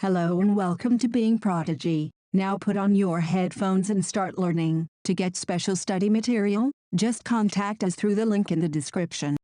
Hello and welcome to Being Prodigy. Now put on your headphones and start learning. To get special study material, just contact us through the link in the description.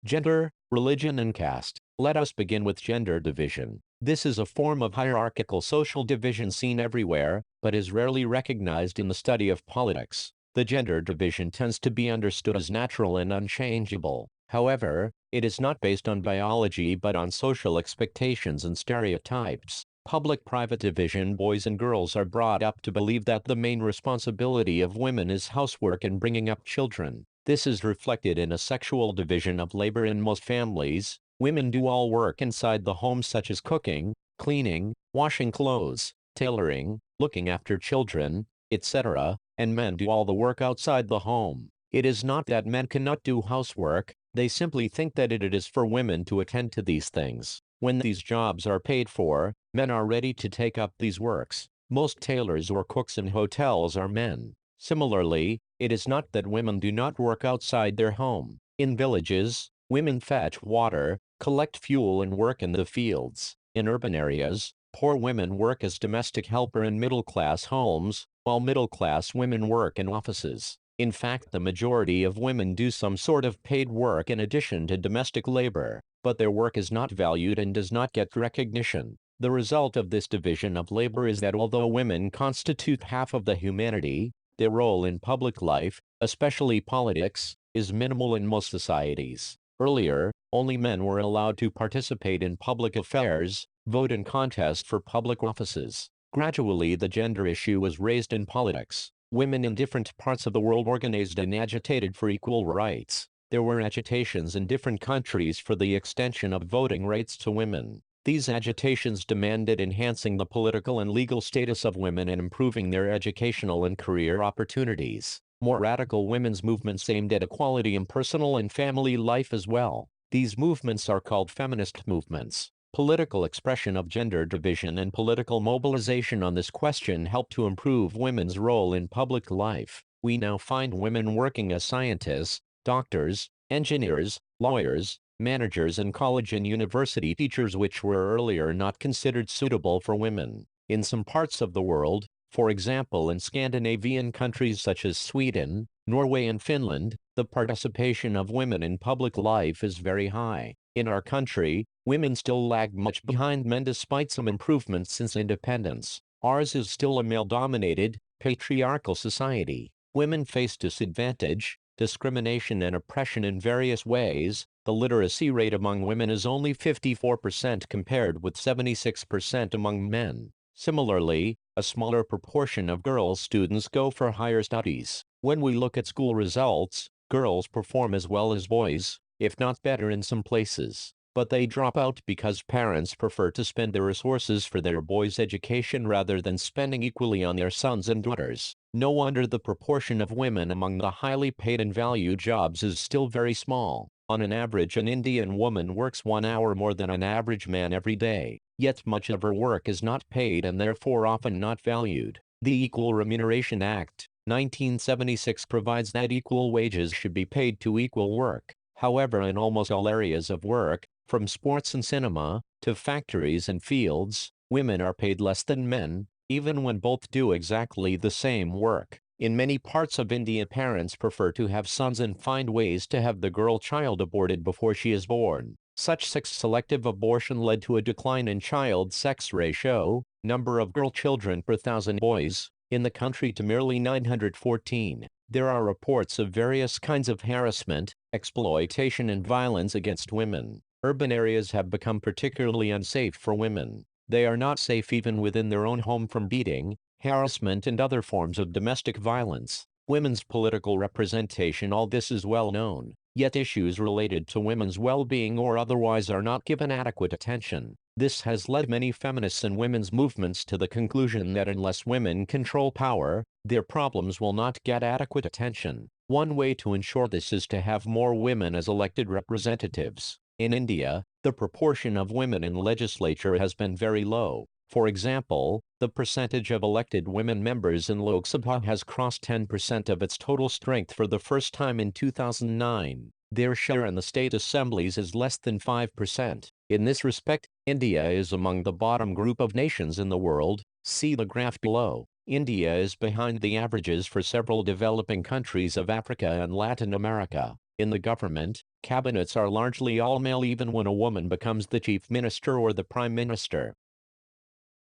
Gender, religion and caste. Let us begin with gender division. This is a form of hierarchical social division seen everywhere, but is rarely recognized in the study of politics. The gender division tends to be understood as natural and unchangeable. However, it is not based on biology but on social expectations and stereotypes. Public-private division. Boys and girls are brought up to believe that the main responsibility of women is housework and bringing up children. This is reflected in a sexual division of labor in most families. Women do all work inside the home such as cooking, cleaning, washing clothes, tailoring, looking after children, etc., and men do all the work outside the home. It is not that men cannot do housework, they simply think that it is for women to attend to these things. When these jobs are paid for, men are ready to take up these works. Most tailors or cooks in hotels are men. Similarly, it is not that women do not work outside their home. In villages, women fetch water, collect fuel and work in the fields. In urban areas, poor women work as domestic helper in middle-class homes, while middle-class women work in offices. In fact, the majority of women do some sort of paid work in addition to domestic labor, but their work is not valued and does not get recognition. The result of this division of labor is that although women constitute half of the humanity, their role in public life, especially politics, is minimal in most societies. Earlier, only men were allowed to participate in public affairs, vote and contest for public offices. Gradually, the gender issue was raised in politics. Women in different parts of the world organized and agitated for equal rights. There were agitations in different countries for the extension of voting rights to women. These agitations demanded enhancing the political and legal status of women and improving their educational and career opportunities. More radical women's movements aimed at equality in personal and family life as well. These movements are called feminist movements. Political expression of gender division and political mobilization on this question helped to improve women's role in public life. We now find women working as scientists, doctors, engineers, lawyers, managers and college and university teachers, which were earlier not considered suitable for women. In some parts of the world, for example in Scandinavian countries such as Sweden, Norway and Finland, the participation of women in public life is very high. In our country, women still lag much behind men despite some improvements since independence. Ours is still a male-dominated, patriarchal society. Women face disadvantage, discrimination and oppression in various ways. The literacy rate among women is only 54% compared with 76% among men. Similarly, a smaller proportion of girl students go for higher studies. When we look at school results, girls perform as well as boys, if not better in some places, but they drop out because parents prefer to spend their resources for their boys' education rather than spending equally on their sons and daughters. No wonder the proportion of women among the highly paid and valued jobs is still very small. On an average, an Indian woman works 1 hour more than an average man every day, yet much of her work is not paid and therefore often not valued. The Equal Remuneration Act, 1976 provides that equal wages should be paid to equal work. However, in almost all areas of work, from sports and cinema, to factories and fields, women are paid less than men, even when both do exactly the same work. In many parts of India, parents prefer to have sons and find ways to have the girl child aborted before she is born. Such sex-selective abortion led to a decline in child-sex ratio, number of girl children per thousand boys, in the country to merely 914. There are reports of various kinds of harassment, exploitation and violence against women. Urban areas have become particularly unsafe for women. They are not safe even within their own home from beating, harassment and other forms of domestic violence. Women's political representation. All this is well known, yet issues related to women's well-being or otherwise are not given adequate attention. This has led many feminists and women's movements to the conclusion that unless women control power, their problems will not get adequate attention. One way to ensure this is to have more women as elected representatives. In India, the proportion of women in legislature has been very low. For example, the percentage of elected women members in Lok Sabha has crossed 10% of its total strength for the first time in 2009. Their share in the state assemblies is less than 5%. In this respect, India is among the bottom group of nations in the world. See the graph below. India is behind the averages for several developing countries of Africa and Latin America. In the government, cabinets are largely all male even when a woman becomes the chief minister or the prime minister.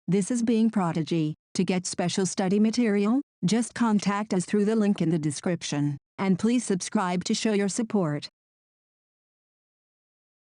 This is Being Prodigy. To get special study material, just contact us through the link in the description. And please subscribe to show your support.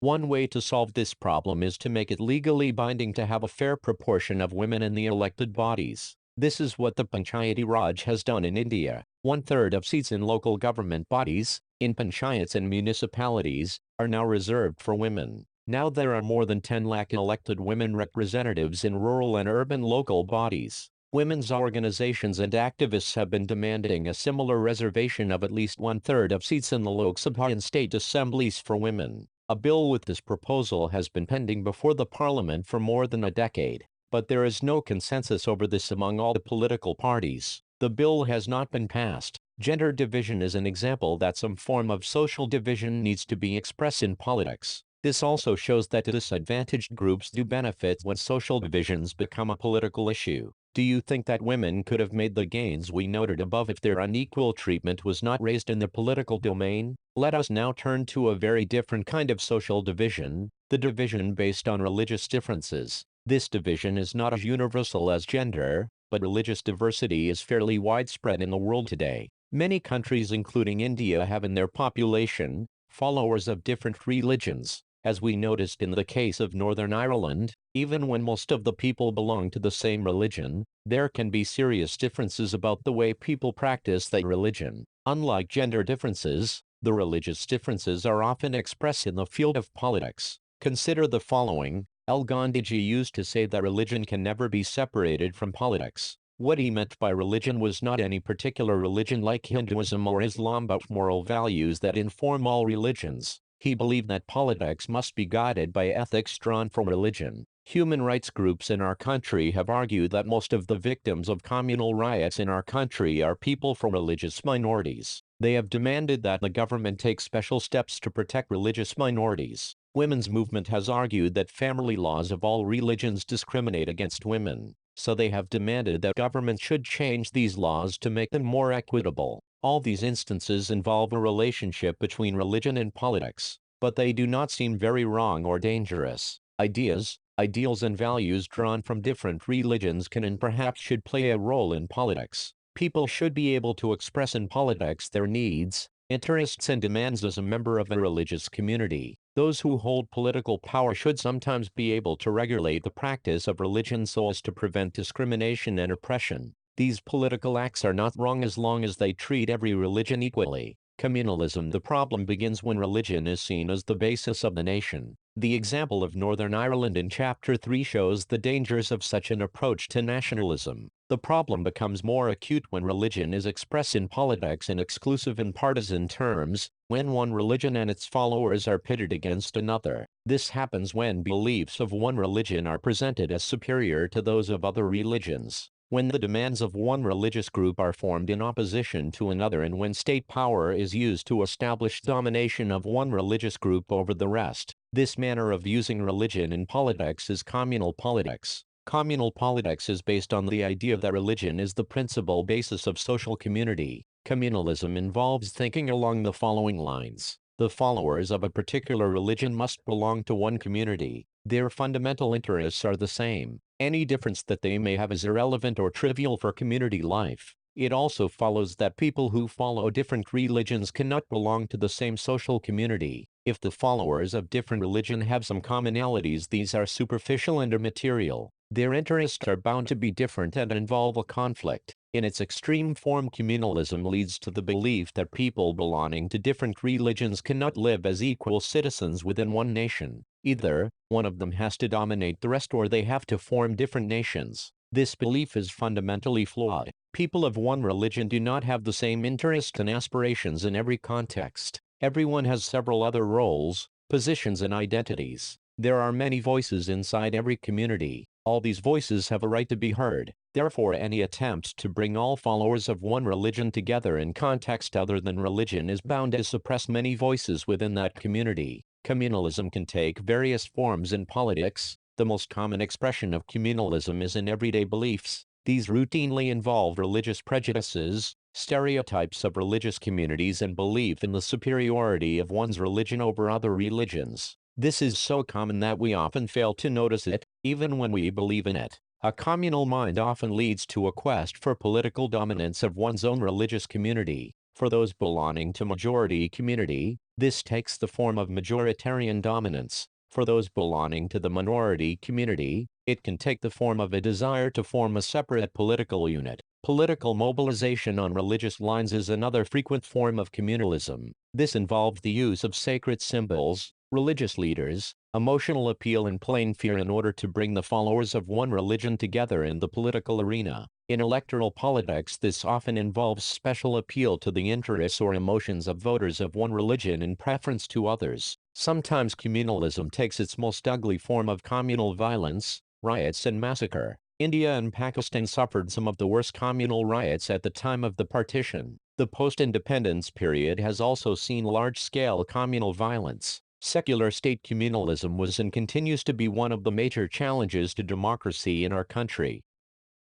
One way to solve this problem is to make it legally binding to have a fair proportion of women in the elected bodies. This is what the Panchayati Raj has done in India. 1/3 of seats in local government bodies, in panchayats and municipalities, are now reserved for women. Now there are more than 10 lakh elected women representatives in rural and urban local bodies. Women's organizations and activists have been demanding a similar reservation of at least 1/3 of seats in the Lok Sabha and state assemblies for women. A bill with this proposal has been pending before the parliament for more than a decade, but there is no consensus over this among all the political parties. The bill has not been passed. Gender division is an example that some form of social division needs to be expressed in politics. This also shows that disadvantaged groups do benefit when social divisions become a political issue. Do you think that women could have made the gains we noted above if their unequal treatment was not raised in the political domain? Let us now turn to a very different kind of social division, the division based on religious differences. This division is not as universal as gender, but religious diversity is fairly widespread in the world today. Many countries including India have in their population followers of different religions. As we noticed in the case of Northern Ireland, even when most of the people belong to the same religion, there can be serious differences about the way people practice that religion. Unlike gender differences, the religious differences are often expressed in the field of politics. Consider the following. Gandhiji used to say that religion can never be separated from politics. What he meant by religion was not any particular religion like Hinduism or Islam but moral values that inform all religions. He believed that politics must be guided by ethics drawn from religion. Human rights groups in our country have argued that most of the victims of communal riots in our country are people from religious minorities. They have demanded that the government take special steps to protect religious minorities. Women's movement has argued that family laws of all religions discriminate against women, so they have demanded that government should change these laws to make them more equitable. All these instances involve a relationship between religion and politics, but they do not seem very wrong or dangerous. Ideas, ideals and values drawn from different religions can and perhaps should play a role in politics. People should be able to express in politics their needs, interests and demands as a member of a religious community. Those who hold political power should sometimes be able to regulate the practice of religion so as to prevent discrimination and oppression. These political acts are not wrong as long as they treat every religion equally. Communalism. The problem begins when religion is seen as the basis of the nation. The example of Northern Ireland in Chapter 3 shows the dangers of such an approach to nationalism. The problem becomes more acute when religion is expressed in politics in exclusive and partisan terms, when one religion and its followers are pitted against another. This happens when beliefs of one religion are presented as superior to those of other religions, when the demands of one religious group are formed in opposition to another, and when state power is used to establish domination of one religious group over the rest. This manner of using religion in politics is communal politics. Communal politics is based on the idea that religion is the principal basis of social community. Communalism involves thinking along the following lines. The followers of a particular religion must belong to one community. Their fundamental interests are the same. Any difference that they may have is irrelevant or trivial for community life. It also follows that people who follow different religions cannot belong to the same social community. If the followers of different religion have some commonalities, these are superficial and immaterial. Their interests are bound to be different and involve a conflict. In its extreme form, communalism leads to the belief that people belonging to different religions cannot live as equal citizens within one nation. Either one of them has to dominate the rest or they have to form different nations. This belief is fundamentally flawed. People of one religion do not have the same interests and aspirations in every context. Everyone has several other roles, positions and identities. There are many voices inside every community. All these voices have a right to be heard. Therefore, any attempt to bring all followers of one religion together in context other than religion is bound to suppress many voices within that community. Communalism can take various forms in politics. The most common expression of communalism is in everyday beliefs. These routinely involve religious prejudices, stereotypes of religious communities, and belief in the superiority of one's religion over other religions. This is so common that we often fail to notice it, even when we believe in it. A communal mind often leads to a quest for political dominance of one's own religious community. For those belonging to majority community, this takes the form of majoritarian dominance. For those belonging to the minority community, it can take the form of a desire to form a separate political unit. Political mobilization on religious lines is another frequent form of communalism. This involves the use of sacred symbols, religious leaders, emotional appeal, and plain fear in order to bring the followers of one religion together in the political arena. In electoral politics, this often involves special appeal to the interests or emotions of voters of one religion in preference to others. Sometimes communalism takes its most ugly form of communal violence, riots and massacre. India and Pakistan suffered some of the worst communal riots at the time of the partition. The post-independence period has also seen large-scale communal violence. Secular state communalism was and continues to be one of the major challenges to democracy in our country.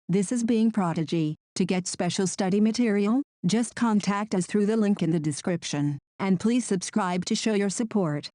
This is Being Prodigy. To get special study material, just contact us through the link in the description, and please subscribe to show your support.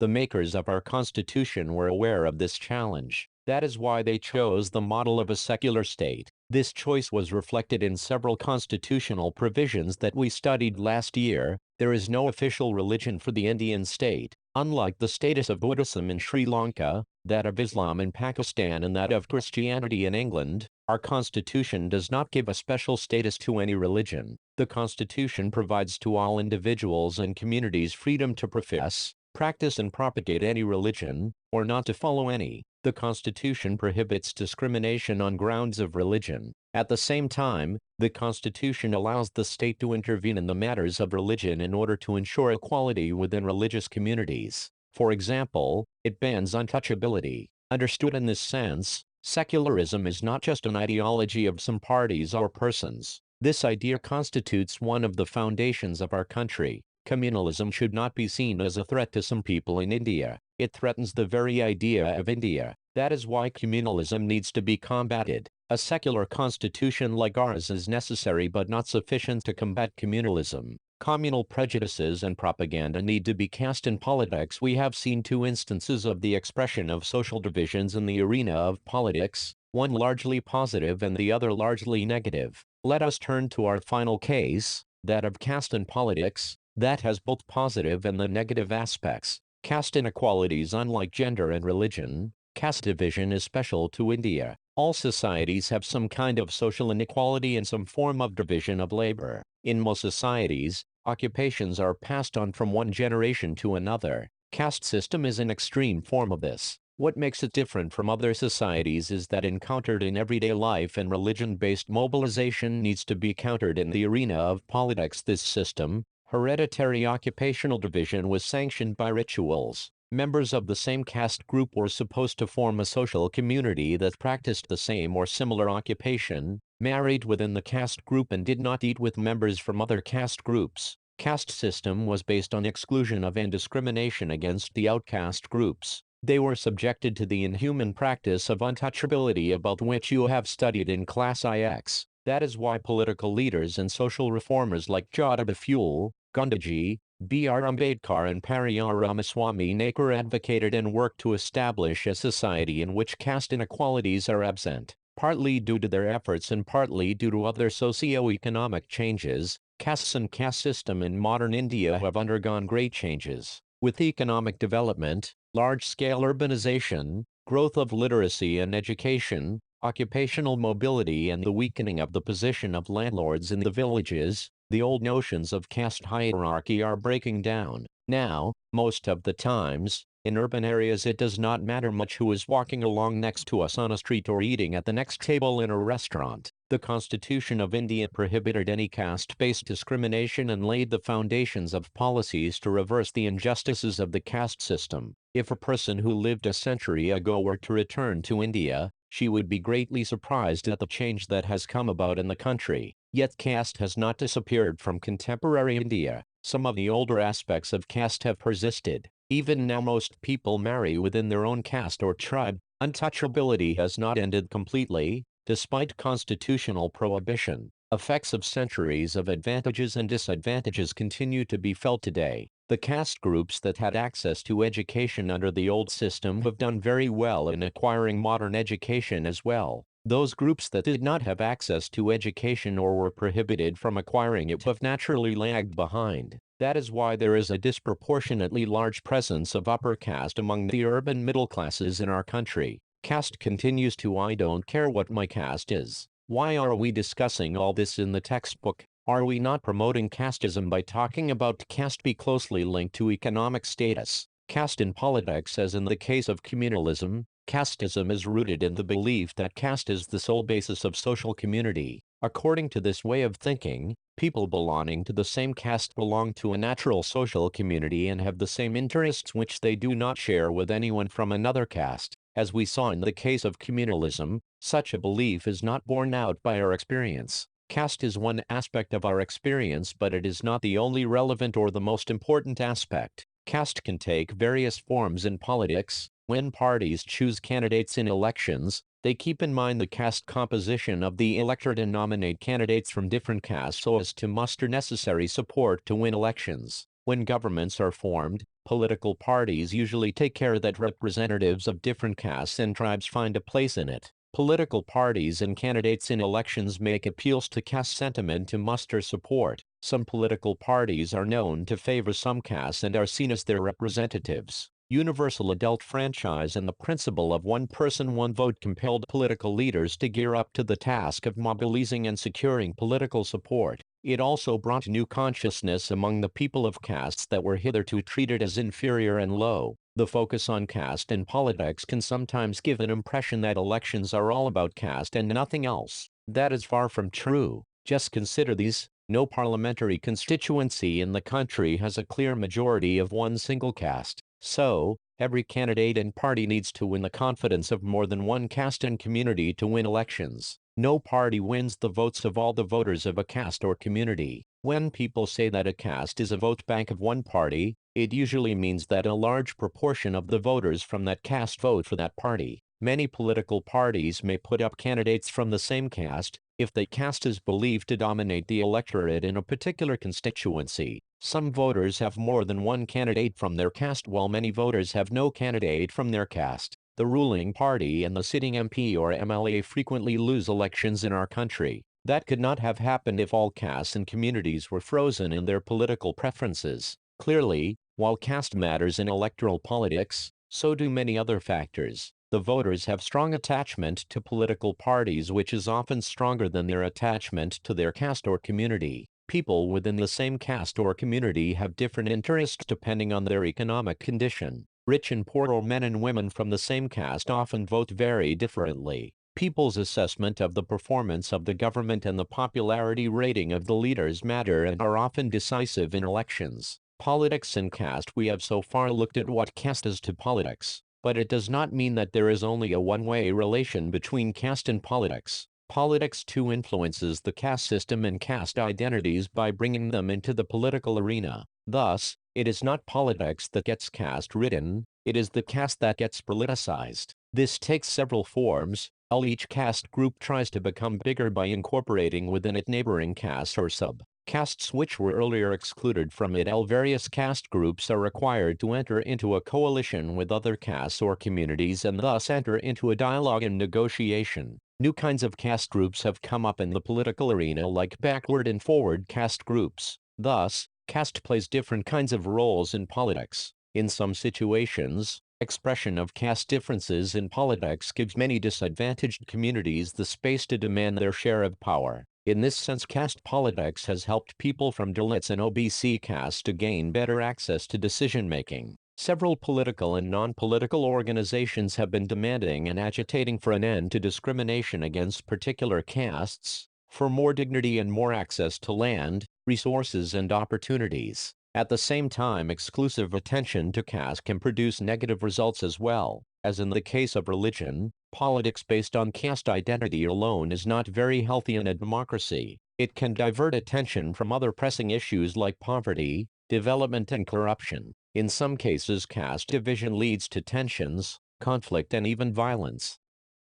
The makers of our Constitution were aware of this challenge. That is why they chose the model of a secular state. This choice was reflected in several constitutional provisions that we studied last year. There is no official religion for the Indian state. Unlike the status of Buddhism in Sri Lanka, that of Islam in Pakistan, and that of Christianity in England, our Constitution does not give a special status to any religion. The Constitution provides to all individuals and communities freedom to profess, practice and propagate any religion, or not to follow any. The Constitution prohibits discrimination on grounds of religion. At the same time, the Constitution allows the state to intervene in the matters of religion in order to ensure equality within religious communities. For example, it bans untouchability. Understood in this sense, secularism is not just an ideology of some parties or persons. This idea constitutes one of the foundations of our country. Communalism should not be seen as a threat to some people in India. It threatens the very idea of India. That is why communalism needs to be combated. A secular constitution like ours is necessary but not sufficient to combat communalism. Communal prejudices and propaganda need to be cast in politics. We have seen two instances of the expression of social divisions in the arena of politics, one largely positive and the other largely negative. Let us turn to our final case, that of caste in politics, that has both positive and the negative aspects. Caste inequalities. Unlike gender and religion, caste division is special to India. All societies have some kind of social inequality and some form of division of labor. In most societies, occupations are passed on from one generation to another. Caste system is an extreme form of this. What makes it different from other societies is that encountered in everyday life, and religion-based mobilization needs to be countered in the arena of politics. This system, hereditary occupational division, was sanctioned by rituals. Members of the same caste group were supposed to form a social community that practiced the same or similar occupation, married within the caste group, and did not eat with members from other caste groups. Caste system was based on exclusion of and discrimination against the outcast groups. They were subjected to the inhuman practice of untouchability, about which you have studied in Class IX. That is why political leaders and social reformers like Jyotirao Phule, Gandhiji, B.R. Ambedkar and Periyar Ramaswamy Naikar advocated and worked to establish a society in which caste inequalities are absent. Partly due to their efforts and partly due to other socio-economic changes, castes and caste system in modern India have undergone great changes. With economic development, large-scale urbanization, growth of literacy and education, occupational mobility, and the weakening of the position of landlords in the villages, the old notions of caste hierarchy are breaking down. Now, most of the times, in urban areas it does not matter much who is walking along next to us on a street or eating at the next table in a restaurant. The Constitution of India prohibited any caste-based discrimination and laid the foundations of policies to reverse the injustices of the caste system. If a person who lived a century ago were to return to India, she would be greatly surprised at the change that has come about in the country. Yet caste has not disappeared from contemporary India. Some of the older aspects of caste have persisted. Even now most people marry within their own caste or tribe. Untouchability has not ended completely, despite constitutional prohibition. Effects of centuries of advantages and disadvantages continue to be felt today. The caste groups that had access to education under the old system have done very well in acquiring modern education as well. Those groups that did not have access to education or were prohibited from acquiring it have naturally lagged behind. That is why there is a disproportionately large presence of upper caste among the urban middle classes in our country. Caste continues to "I don't care what my caste is." Why are we discussing all this in the textbook? Are we not promoting casteism by talking about caste be closely linked to economic status? Caste in politics, as in the case of communalism, casteism is rooted in the belief that caste is the sole basis of social community. According to this way of thinking, people belonging to the same caste belong to a natural social community and have the same interests which they do not share with anyone from another caste. As we saw in the case of communalism, such a belief is not borne out by our experience. Caste is one aspect of our experience, but it is not the only relevant or the most important aspect. Caste can take various forms in politics. When parties choose candidates in elections, they keep in mind the caste composition of the electorate and nominate candidates from different castes so as to muster necessary support to win elections. When governments are formed, political parties usually take care that representatives of different castes and tribes find a place in it. Political parties and candidates in elections make appeals to caste sentiment to muster support. Some political parties are known to favor some castes and are seen as their representatives. Universal adult franchise and the principle of one person, one vote compelled political leaders to gear up to the task of mobilizing and securing political support. It also brought new consciousness among the people of castes that were hitherto treated as inferior and low. The focus on caste in politics can sometimes give an impression that elections are all about caste and nothing else. That is far from true. Just consider these. No parliamentary constituency in the country has a clear majority of one single caste. So, every candidate and party needs to win the confidence of more than one caste and community to win elections. No party wins the votes of all the voters of a caste or community. When people say that a caste is a vote bank of one party, it usually means that a large proportion of the voters from that caste vote for that party. Many political parties may put up candidates from the same caste, if the caste is believed to dominate the electorate in a particular constituency. Some voters have more than one candidate from their caste while many voters have no candidate from their caste. The ruling party and the sitting MP or MLA frequently lose elections in our country. That could not have happened if all castes and communities were frozen in their political preferences. Clearly, while caste matters in electoral politics, so do many other factors. The voters have strong attachment to political parties, which is often stronger than their attachment to their caste or community. People within the same caste or community have different interests depending on their economic condition. Rich and poor or men and women from the same caste often vote very differently. People's assessment of the performance of the government and the popularity rating of the leaders matter and are often decisive in elections. Politics and caste. We have so far looked at what caste is to politics, but it does not mean that there is only a one-way relation between caste and politics. Politics too influences the caste system and caste identities by bringing them into the political arena. Thus, it is not politics that gets caste-ridden, it is the caste that gets politicized. This takes several forms. Each caste group tries to become bigger by incorporating within it neighboring castes or sub-castes which were earlier excluded from it. Various caste groups are required to enter into a coalition with other castes or communities and thus enter into a dialogue and negotiation. New kinds of caste groups have come up in the political arena, like backward and forward caste groups. Thus, caste plays different kinds of roles in politics. In some situations, expression of caste differences in politics gives many disadvantaged communities the space to demand their share of power. In this sense, caste politics has helped people from Dalits and OBC castes to gain better access to decision-making. Several political and non-political organizations have been demanding and agitating for an end to discrimination against particular castes, for more dignity and more access to land, resources and opportunities. At the same time, exclusive attention to caste can produce negative results as well. As in the case of religion, politics based on caste identity alone is not very healthy in a democracy. It can divert attention from other pressing issues like poverty, development and corruption. In some cases, caste division leads to tensions, conflict, and even violence.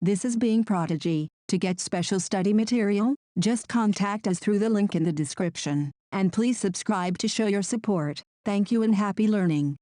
This is Being Prodigy. To get special study material, just contact us through the link in the description. And please subscribe to show your support. Thank you and happy learning.